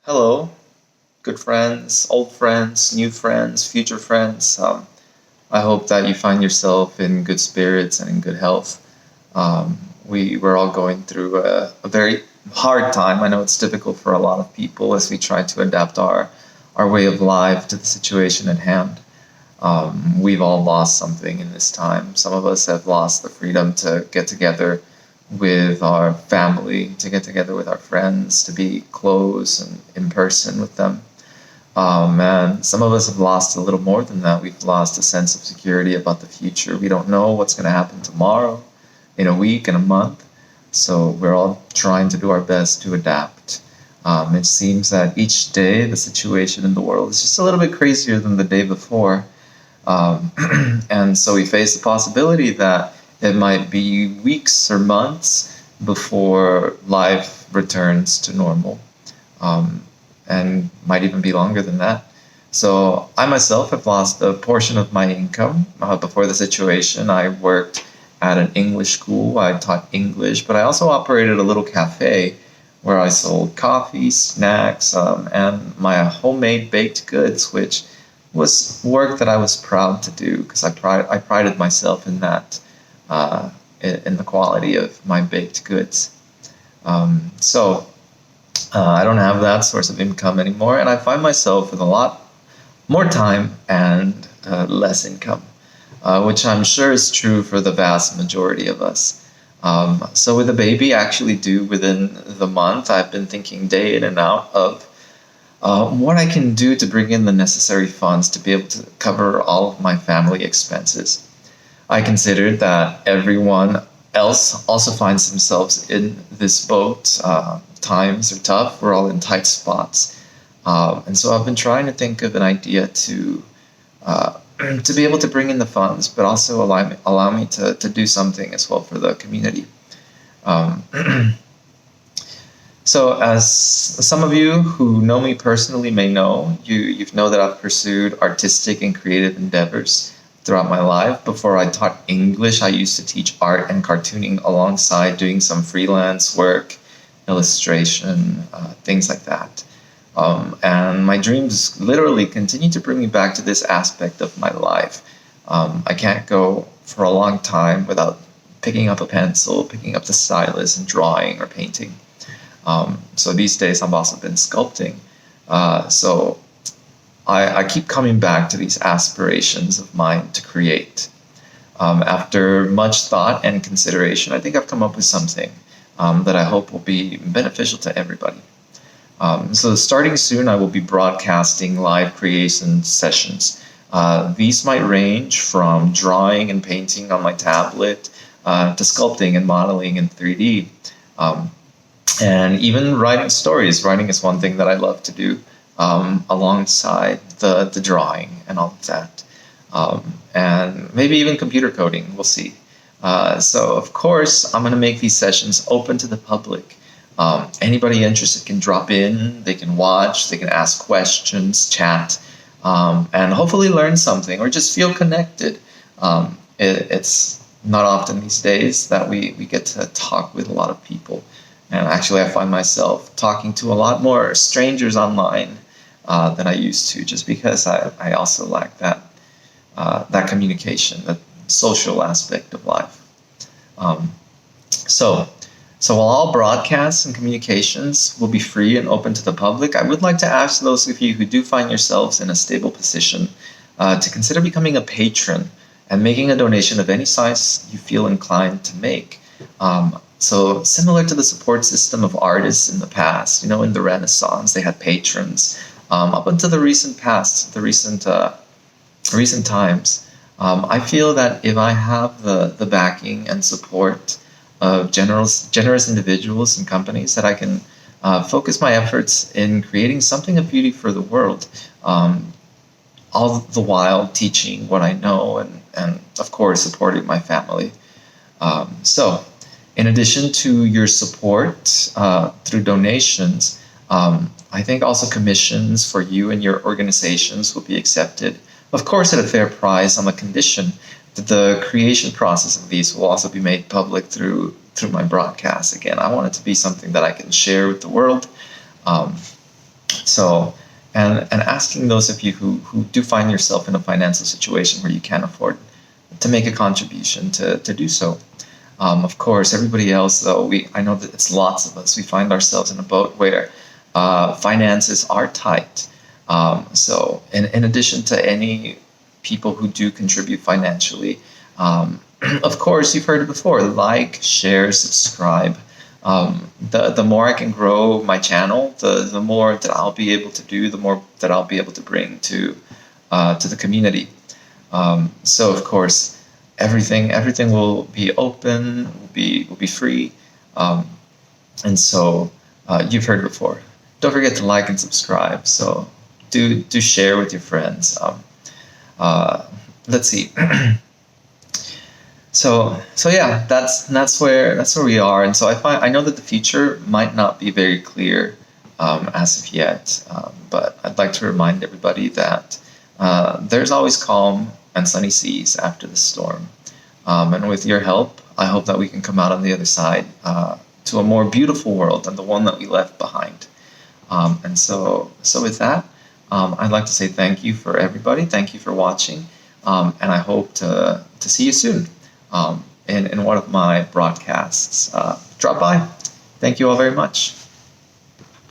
Hello, good friends, old friends, new friends, future friends. I hope that you find yourself in good spirits and in good health. We're all going through a very hard time. I know it's difficult for a lot of people as we try to adapt our way of life to the situation at hand. We've all lost something in this time. Some of us have lost the freedom to get together with our family, to get together with our friends, to be close and in person with them. And some of us have lost a little more than that. We've lost a sense of security about the future. We don't know what's going to happen tomorrow, in a week, in a month. So we're all trying to do our best to adapt. It seems that each day the situation in the world is just a little bit crazier than the day before. Um, and so we face the possibility that it might be weeks or months before life returns to normal, um, and might even be longer than that. So I myself have lost a portion of my income before the situation. I worked at an English school. I taught English, but I also operated a little cafe where I sold coffee, snacks, and my homemade baked goods, which was work that I was proud to do because I prided myself in that, in the quality of my baked goods. So I don't have that source of income anymore, and I find myself with a lot more time and less income, which I'm sure is true for the vast majority of us. So with a baby actually due within the month, I've been thinking day in and out of what I can do to bring in the necessary funds to be able to cover all of my family expenses. I considered that everyone else also finds themselves in this boat. Times are tough. We're all in tight spots. And so I've been trying to think of an idea uh, to be able to bring in the funds, but also allow me to do something as well for the community. Um, So, as some of you who know me personally may know, you know that I've pursued artistic and creative endeavors throughout my life. Before I taught English, I used to teach art and cartooning alongside doing some freelance work, illustration, things like that. And my dreams literally continue to bring me back to this aspect of my life. I can't go for a long time without picking up a pencil, picking up the stylus, and drawing or painting. So these days I've also been sculpting. So I keep coming back to these aspirations of mine to create. After much thought and consideration, I think I've come up with something that I hope will be beneficial to everybody. So starting soon, I will be broadcasting live creation sessions. These might range from drawing and painting on my tablet to sculpting and modeling in 3D. Um, and even writing stories. Writing is one thing that I love to do alongside the drawing and all of that. And maybe even computer coding, we'll see. So, of course, I'm going to make these sessions open to the public. Anybody interested can drop in, they can watch, they can ask questions, chat, and hopefully learn something or just feel connected. It's not often these days that we get to talk with a lot of people. And actually, I find myself talking to a lot more strangers online than I used to, just because I also lack that communication, that social aspect of life. Um, so, so while all broadcasts and communications will be free and open to the public, I would like to ask those of you who do find yourselves in a stable position to consider becoming a patron and making a donation of any size you feel inclined to make. So similar to the support system of artists in the past, in the Renaissance, they had patrons. Up until the recent past, the recent times, I feel that if I have the backing and support of generous individuals and companies, that I can focus my efforts in creating something of beauty for the world, all the while teaching what I know and of course, supporting my family. So, in addition to your support through donations, I think also commissions for you and your organizations will be accepted, of course, at a fair price on the condition that the creation process of these will also be made public through my broadcast. Again, I want it to be something that I can share with the world. Um, So, and asking those of you who do find yourself in a financial situation where you can't afford to make a contribution to do so. Of course, everybody else, though, I know that it's lots of us. We find ourselves in a boat where finances are tight. So, in addition to any people who do contribute financially, of course, you've heard it before: like, share, subscribe. The more I can grow my channel, the more that I'll be able to do, the more that I'll be able to bring to the community. So, of course, everything will be open, will be free, and so you've heard it before. Don't forget to like and subscribe. So do share with your friends. Let's see. So yeah, that's where we are, and so I know that the future might not be very clear as of yet, but I'd like to remind everybody that there's always calm and sunny seas after the storm, and with your help, I hope that we can come out on the other side to a more beautiful world than the one that we left behind. And so with that, I'd like to say thank you for everybody. Thank you for watching, and I hope to see you soon in one of my broadcasts. Drop by. Thank you all very much.